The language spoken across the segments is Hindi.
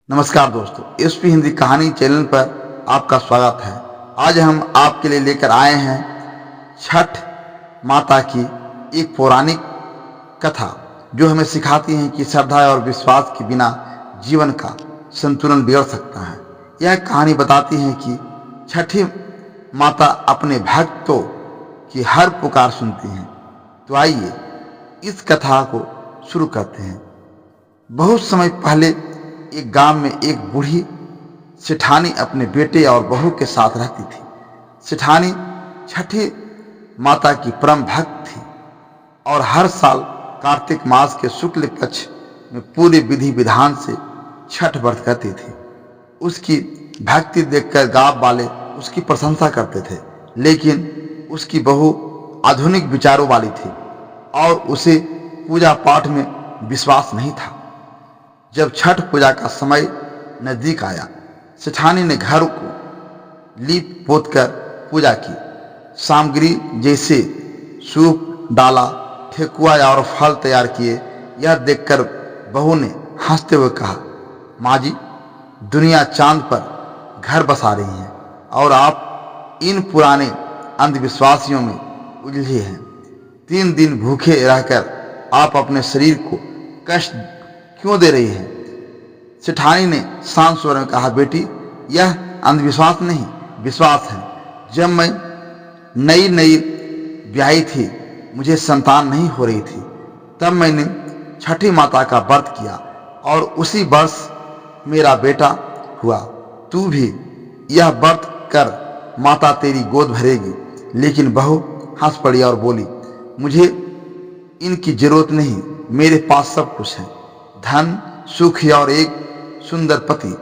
नमस्कार दोस्तों, एसपी हिंदी कहानी चैनल पर आपका स्वागत है। आज हम आपके लिए लेकर आए हैं छठ माता की एक पौराणिक कथा जो हमें सिखाती है कि श्रद्धा और विश्वास के बिना जीवन का संतुलन बिगड़ सकता है। यह कहानी बताती है कि छठी माता अपने भक्तों की हर पुकार सुनती हैं। तो आइए इस कथा को शुरू करते हैं। बहुत समय पहले एक गांव में एक बूढ़ी सेठानी अपने बेटे और बहू के साथ रहती थी। सेठानी छठी माता की परम भक्त थी और हर साल कार्तिक मास के शुक्ल पक्ष में पूरे विधि विधान से छठ व्रत करती थी। उसकी भक्ति देखकर गांव वाले उसकी प्रशंसा करते थे, लेकिन उसकी बहू आधुनिक विचारों वाली थी और उसे पूजा पाठ में विश्वास नहीं था। जब छठ पूजा का समय नजदीक आया, सेठानी ने घर को लीप पोत कर पूजा की। सामग्री जैसे सूप, डाला, ठेकुआ और फल तैयार किए। यह देखकर बहू ने हंसते हुए कहा, माँ जी, दुनिया चांद पर घर बसा रही है और आप इन पुराने अंधविश्वासियों में उलझे हैं। 3 दिन भूखे रहकर आप अपने शरीर को कष्ट क्यों दे रही है? सेठानी ने शांत स्वर में कहा, बेटी, यह अंधविश्वास नहीं, विश्वास है। जब मैं नई ब्याही थी, मुझे संतान नहीं हो रही थी, तब मैंने छठी माता का व्रत किया और उसी वर्ष मेरा बेटा हुआ। तू भी यह व्रत कर, माता तेरी गोद भरेगी। लेकिन बहू हंस पड़ी और बोली, मुझे इनकी जरूरत नहीं, मेरे पास सब कुछ है, धन, सुख और एक सुंदर पति।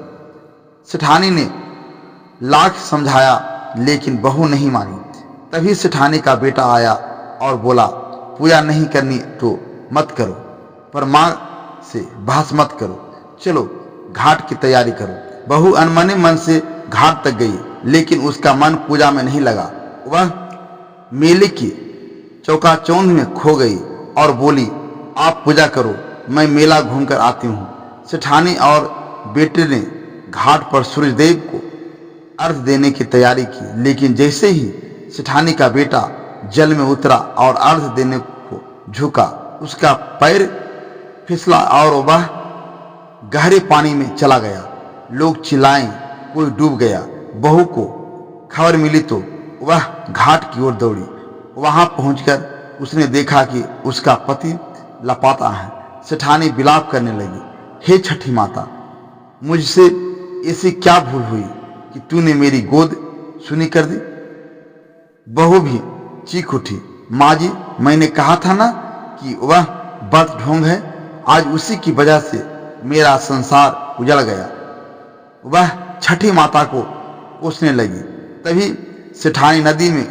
सेठानी ने लाख समझाया, लेकिन बहू नहीं मानी। तभी सेठानी का बेटा आया और बोला, पूजा नहीं करनी तो मत करो, पर मां से बहस मत करो, चलो घाट की तैयारी करो। बहू अनमने मन से घाट तक गई, लेकिन उसका मन पूजा में नहीं लगा। वह मेले की चौकाचौंध में खो गई और बोली, आप पूजा करो, मैं मेला घूमकर आती हूँ। सेठानी और बेटे ने घाट पर सूर्यदेव को अर्घ देने की तैयारी की, लेकिन जैसे ही सेठानी का बेटा जल में उतरा और अर्घ देने को झुका, उसका पैर फिसला और वह गहरे पानी में चला गया। लोग चिल्लाए, कोई डूब गया। बहू को खबर मिली तो वह घाट की ओर दौड़ी। वहां पहुंचकर उसने देखा कि उसका पति लापता है। सेठानी विलाप करने लगी, हे छठी माता, मुझसे ऐसी क्या भूल हुई कि तूने मेरी गोद सुनी कर दी? बहू भी चीख उठी, माँ जी, मैंने कहा था ना कि वह बद ढोंग है। आज उसी की वजह से मेरा संसार उजड़ गया। वह छठी माता को कोसने लगी। तभी सेठानी नदी में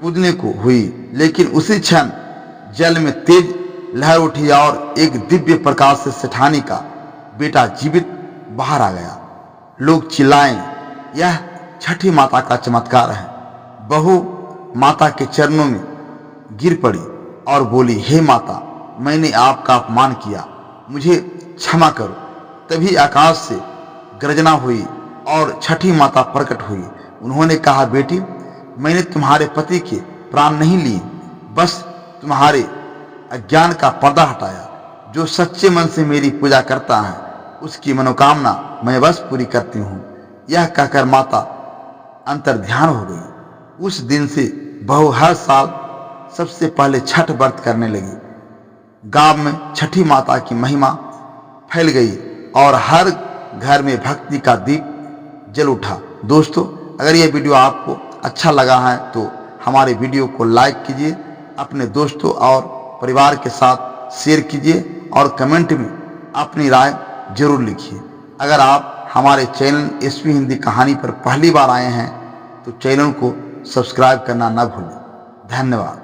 कूदने को हुई, लेकिन उसी क्षण जल में तेज लहर उठी और एक दिव्य प्रकाश से सेठानी का बेटा जीवित बाहर आ गया। लोग चिल्लाए, यह छठी माता का चमत्कार है। बहू माता के चरणों में गिर पड़ी और बोली, हे माता, मैंने आपका अपमान किया, मुझे क्षमा करो। तभी आकाश से गर्जना हुई और छठी माता प्रकट हुई। उन्होंने कहा, बेटी, मैंने तुम्हारे पति के प्राण नहीं लिए, बस तुम्हारे अज्ञान का पर्दा हटाया। जो सच्चे मन से मेरी पूजा करता है, उसकी मनोकामना मैं बस पूरी करती हूँ। यह कहकर माता अंतर्ध्यान हो गई। उस दिन से बहू हर साल सबसे पहले छठ व्रत करने लगी। गांव में छठी माता की महिमा फैल गई और हर घर में भक्ति का दीप जल उठा। दोस्तों, अगर यह वीडियो आपको अच्छा लगा है तो हमारे वीडियो को लाइक कीजिए, अपने दोस्तों और परिवार के साथ शेयर कीजिए और कमेंट में अपनी राय जरूर लिखिए। अगर आप हमारे चैनल एसपी हिंदी कहानी पर पहली बार आए हैं तो चैनल को सब्सक्राइब करना न भूलें। धन्यवाद।